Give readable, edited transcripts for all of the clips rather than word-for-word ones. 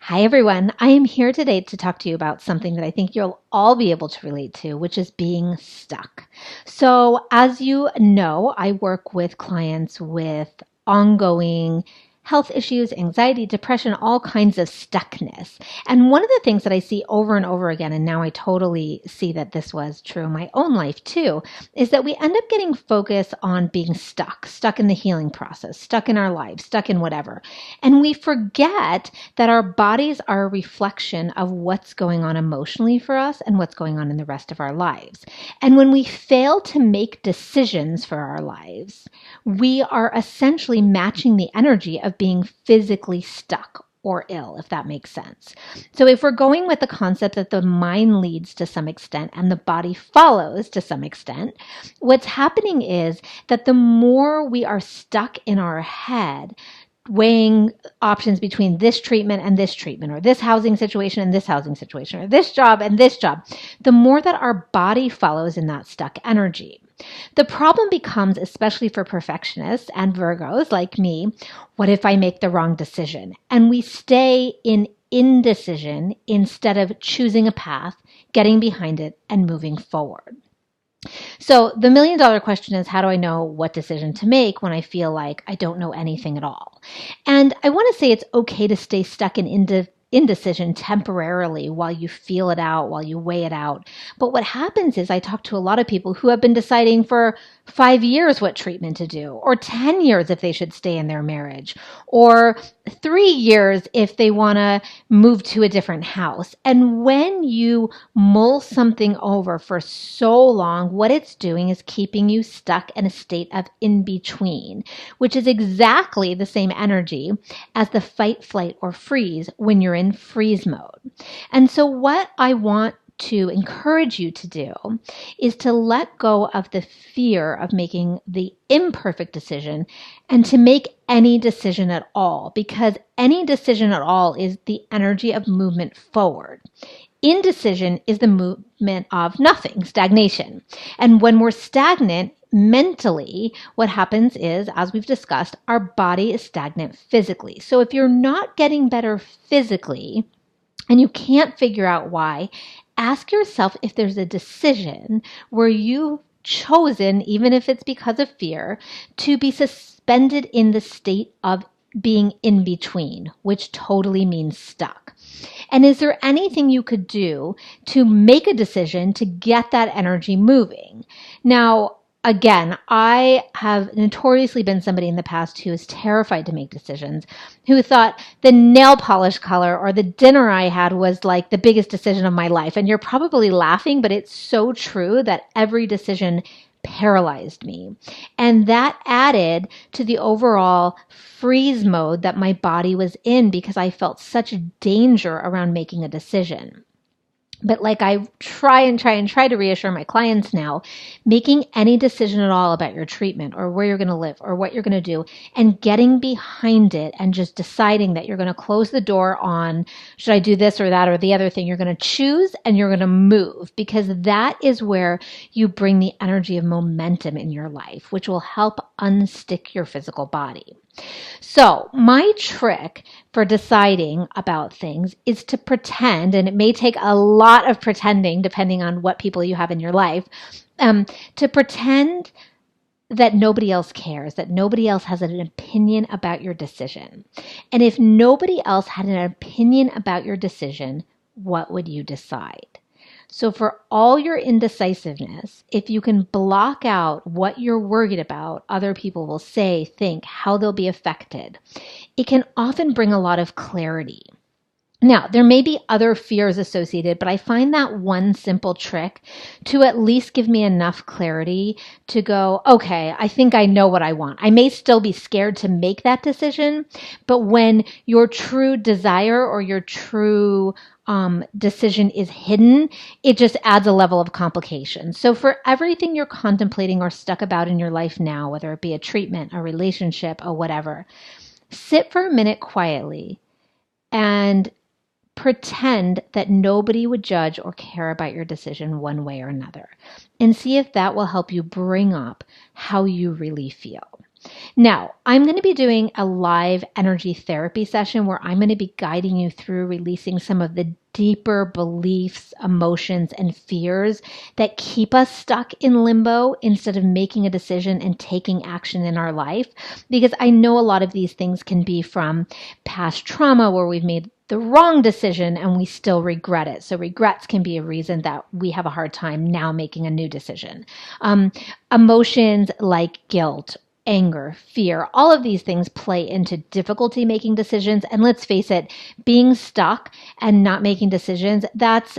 Hi, everyone. I am here today to talk to you about something that I think you'll all be able to relate to, which is being stuck. So, as you know, I work with clients with ongoing health issues, anxiety, depression, all kinds of stuckness. And one of the things that I see over and over again, and now I totally see that this was true in my own life too, is that we end up getting focused on being stuck in the healing process, stuck in our lives, stuck in whatever. And we forget that our bodies are a reflection of what's going on emotionally for us and what's going on in the rest of our lives. And when we fail to make decisions for our lives, we are essentially matching the energy of being physically stuck or ill, if that makes sense. So if we're going with the concept that the mind leads to some extent and the body follows to some extent, what's happening is that the more we are stuck in our head, weighing options between this treatment and this treatment, or this housing situation and this housing situation, or this job and this job, the more that our body follows in that stuck energy. The problem becomes, especially for perfectionists and Virgos like me, what if I make the wrong decision? And we stay in indecision instead of choosing a path, getting behind it, and moving forward. So the $1,000,000 question is, how do I know what decision to make when I feel like I don't know anything at all? And I want to say it's okay to stay stuck in indecision temporarily while you feel it out, while you weigh it out. But what happens is I talk to a lot of people who have been deciding for 5 years what treatment to do, or 10 years if they should stay in their marriage, or 3 years if they want to move to a different house. And when you mull something over for so long, what it's doing is keeping you stuck in a state of in between, which is exactly the same energy as the fight, flight, or freeze when you're in freeze mode. And so what I want to encourage you to do is to let go of the fear of making the imperfect decision and to make any decision at all, because any decision at all is the energy of movement forward. Indecision is the movement of nothing, stagnation. And when we're stagnant mentally, what happens is, as we've discussed, our body is stagnant physically. So if you're not getting better physically and you can't figure out why, ask yourself if there's a decision where you've chosen, even if it's because of fear, to be suspended in the state of being in between, which totally means stuck. And is there anything you could do to make a decision to get that energy moving? Now, again, I have notoriously been somebody in the past who is terrified to make decisions, who thought the nail polish color or the dinner I had was like the biggest decision of my life. And you're probably laughing, but it's so true that every decision paralyzed me. And that added to the overall freeze mode that my body was in because I felt such danger around making a decision. But like I try to reassure my clients now, making any decision at all about your treatment or where you're going to live or what you're going to do and getting behind it and just deciding that you're going to close the door on, should I do this or that or the other thing? You're going to choose and you're going to move, because that is where you bring the energy of momentum in your life, which will help unstick your physical body. So my trick for deciding about things is to pretend, and it may take a lot of pretending depending on what people you have in your life, to pretend that nobody else cares, that nobody else has an opinion about your decision. And if nobody else had an opinion about your decision, what would you decide? So for all your indecisiveness, if you can block out what you're worried about, other people will say, think, how they'll be affected, it can often bring a lot of clarity. Now, there may be other fears associated, but I find that one simple trick to at least give me enough clarity to go, okay, I think I know what I want. I may still be scared to make that decision, but when your true desire or your true decision is hidden, it just adds a level of complication. So for everything you're contemplating or stuck about in your life now, whether it be a treatment, a relationship, or whatever, sit for a minute quietly and pretend that nobody would judge or care about your decision one way or another, and see if that will help you bring up how you really feel. Now, I'm going to be doing a live energy therapy session where I'm going to be guiding you through releasing some of the deeper beliefs, emotions, and fears that keep us stuck in limbo instead of making a decision and taking action in our life. Because I know a lot of these things can be from past trauma where we've made the wrong decision and we still regret it. So regrets can be a reason that we have a hard time now making a new decision. Emotions like guilt, anger, fear, all of these things play into difficulty making decisions. And let's face it, being stuck and not making decisions, that's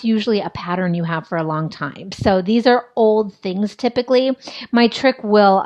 usually a pattern you have for a long time. So these are old things typically. My trick will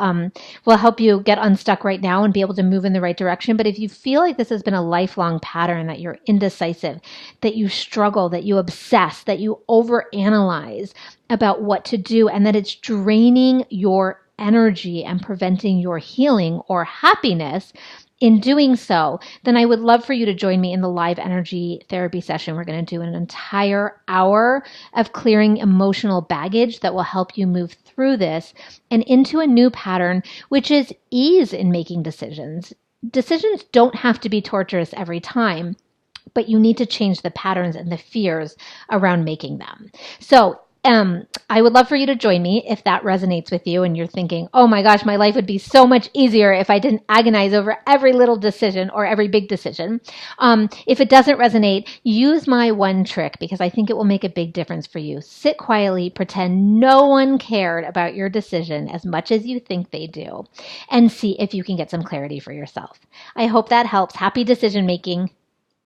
help you get unstuck right now and be able to move in the right direction. But if you feel like this has been a lifelong pattern, that you're indecisive, that you struggle, that you obsess, that you overanalyze about what to do, and that it's draining your energy and preventing your healing or happiness in doing so, then I would love for you to join me in the live energy therapy session. We're going to do an entire hour of clearing emotional baggage that will help you move through this and into a new pattern, which is ease in making decisions. Decisions don't have to be torturous every time, but you need to change the patterns and the fears around making them. So I would love for you to join me if that resonates with you and you're thinking, oh my gosh, my life would be so much easier if I didn't agonize over every little decision or every big decision. If it doesn't resonate, use my one trick because I think it will make a big difference for you. Sit quietly, pretend no one cared about your decision as much as you think they do, and see if you can get some clarity for yourself. I hope that helps. Happy decision making.